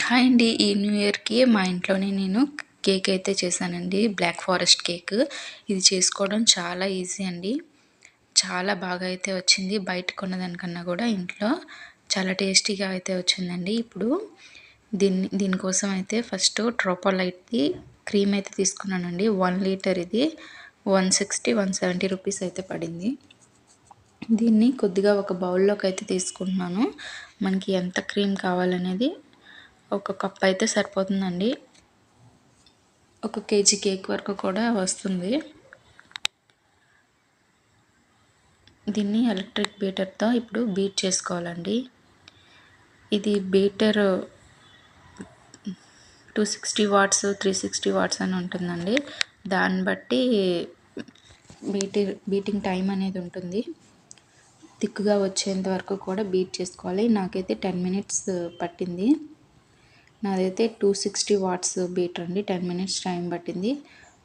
Hi అండి. ఈ new ఇయర్‌కి మా ఇంట్లోనే నేను కేక్ అయితే చేశానండి. Black forest cake. ఇది చేసుకోవడం చాలా ఈజీ అండి. చాలా బాగా అయితే వచ్చింది. బయట కొన్నదానికన్నా కూడా ఇంట్లో చాలా టేస్టీగా అయితే వచ్చిందండి. ఇప్పుడు దీనికోసం అయితే ఫస్ట్ ట్రోపోలైట్‌ది క్రీమ్ అయితే తీసుకున్నానండి. 1 లీటర్ ఇది 160, 170 రూపీస్ అయితే పడింది. దీన్ని కొద్దిగా ఒక బౌల్లోకి అయితే తీసుకుంటున్నాను. మనకి ఎంత క్రీమ్ కావాలనేది ఒక కప్ అయితే సరిపోతుందండి. 1 కేజీ కేక్ వరకు కూడా వస్తుంది. దీన్ని ఎలక్ట్రిక్ బీటర్తో ఇప్పుడు బీట్ చేసుకోవాలండి. ఇది బీటర్ 260 వాట్స్ 360 వాట్స్ అని ఉంటుందండి. దాన్ని బట్టి బీటింగ్ టైం అనేది ఉంటుంది. థిక్‌గా వచ్చేంత వరకు కూడా బీట్ చేసుకోవాలి. నాకైతే 10 మినిట్స్ పట్టింది. నాదైతే 260 వాట్స్ బీటర్ అండి. 10 మినిట్స్ టైం పట్టింది.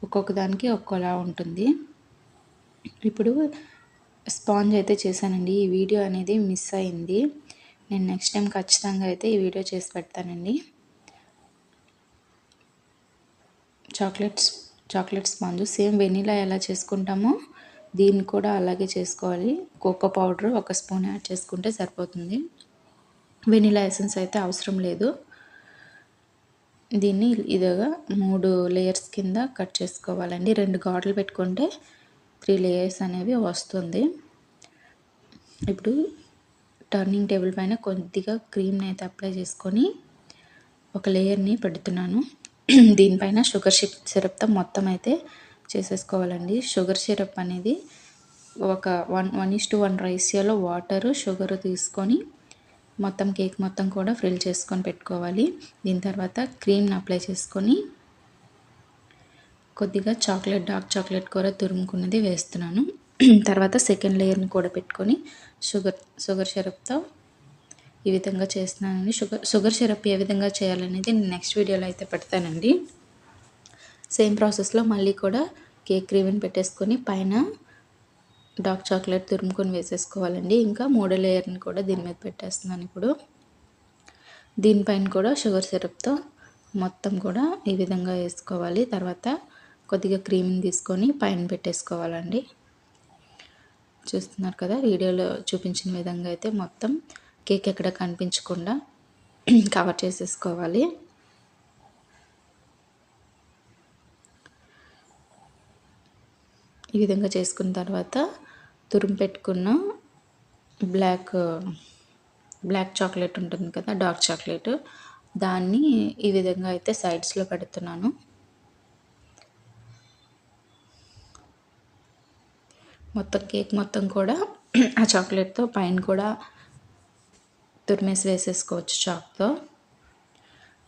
ఒక్కొక్క దానికి ఒక్కోలా ఉంటుంది. ఇప్పుడు స్పాంజ్ అయితే చేశానండి. ఈ వీడియో అనేది మిస్ అయింది. నేను నెక్స్ట్ టైం ఖచ్చితంగా అయితే ఈ వీడియో చేసి పెడతానండి. చాక్లెట్ స్పాంజ్ సేమ్ వెనీలా ఎలా చేసుకుంటామో దీన్ని కూడా అలాగే చేసుకోవాలి. కోకో పౌడర్ 1 స్పూన్ యాడ్ చేసుకుంటే సరిపోతుంది. వెనీలా ఎసెన్స్ అయితే అవసరం లేదు. దీన్ని ఇదిగా 3 లేయర్స్ కింద కట్ చేసుకోవాలండి. 2 ఘాట్లు పెట్టుకుంటే 3 లేయర్స్ అనేవి వస్తుంది. ఇప్పుడు టర్నింగ్ టేబుల్ పైన కొద్దిగా క్రీమ్ని అయితే అప్లై చేసుకొని ఒక లేయర్ని పెడుతున్నాను. దీనిపైన షుగర్ సిరప్తో మొత్తం అయితే చేసేసుకోవాలండి. షుగర్ సిరప్ అనేది ఒక 1:1 రేషియోలో వాటరు షుగర్ తీసుకొని మొత్తం కేక్ మొత్తం కూడా ఫిల్ చేసుకొని పెట్టుకోవాలి. దీని తర్వాత క్రీమ్ని అప్లై చేసుకొని కొద్దిగా డార్క్ చాక్లెట్ కూడా తురుముకున్నది వేస్తున్నాను. తర్వాత సెకండ్ లేయర్ని కూడా పెట్టుకొని షుగర్ సిరప్తో ఈ విధంగా చేస్తున్నానండి. షుగర్ సిరప్ ఏ విధంగా చేయాలనేది నేను నెక్స్ట్ వీడియోలో అయితే పెడతానండి. సేమ్ ప్రాసెస్లో మళ్ళీ కూడా కేక్ క్రీమ్ని పెట్టేసుకొని పైన డార్క్ చాక్లెట్ తురుముకొని వేసేసుకోవాలండి. ఇంకా 3వ లేయర్ని కూడా దీని మీద పెట్టేస్తున్నాను. ఇప్పుడు దీనిపైన కూడా షుగర్ సిరప్తో మొత్తం కూడా ఈ విధంగా వేసుకోవాలి. తర్వాత కొద్దిగా క్రీమ్ని తీసుకొని పైన పెట్టేసుకోవాలండి. చూస్తున్నారు కదా, వీడియోలో చూపించిన విధంగా అయితే మొత్తం కేక్ ఎక్కడ కనిపించకుండా కవర్ చేసేసుకోవాలి. ఈ విధంగా చేసుకున్న తర్వాత తురుము పెట్టుకున్న బ్లాక్ చాక్లెట్ ఉంటుంది కదా, డార్క్ చాక్లెట్, దాన్ని ఈ విధంగా అయితే సైడ్స్లో పెడుతున్నాను. మొత్తం కేక్ మొత్తం కూడా ఆ చాక్లెట్తో పైన కూడా తురిమేసి వేసేసుకోవచ్చు చాక్తో.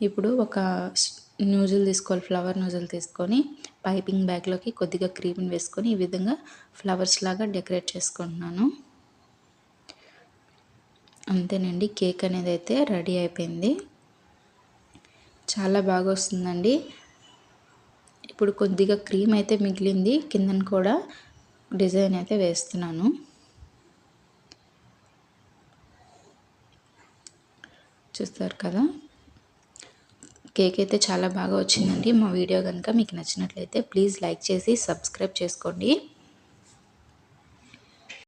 ఇప్పుడు ఒక నూజిల్ తీసుకోవాలి, ఫ్లవర్ నూజిల్ తీసుకొని పైపింగ్ బ్యాగ్లోకి కొద్దిగా క్రీమ్ని వేసుకొని ఈ విధంగా ఫ్లవర్స్ లాగా డెకరేట్ చేసుకుంటున్నాను. అంతేనండి, కేక్ అనేది అయితే రెడీ అయిపోయింది. చాలా బాగా వస్తుందండి. ఇప్పుడు కొద్దిగా క్రీమ్ అయితే మిగిలింది, కిందన కూడా డిజైన్ అయితే వేస్తున్నాను. చూస్తారు కదా, కేక్ అయితే చాలా బాగా వచ్చిందండి. మా వీడియో కనుక మీకు నచ్చినట్లయితే ప్లీజ్ లైక్ చేసి సబ్స్క్రైబ్ చేసుకోండి.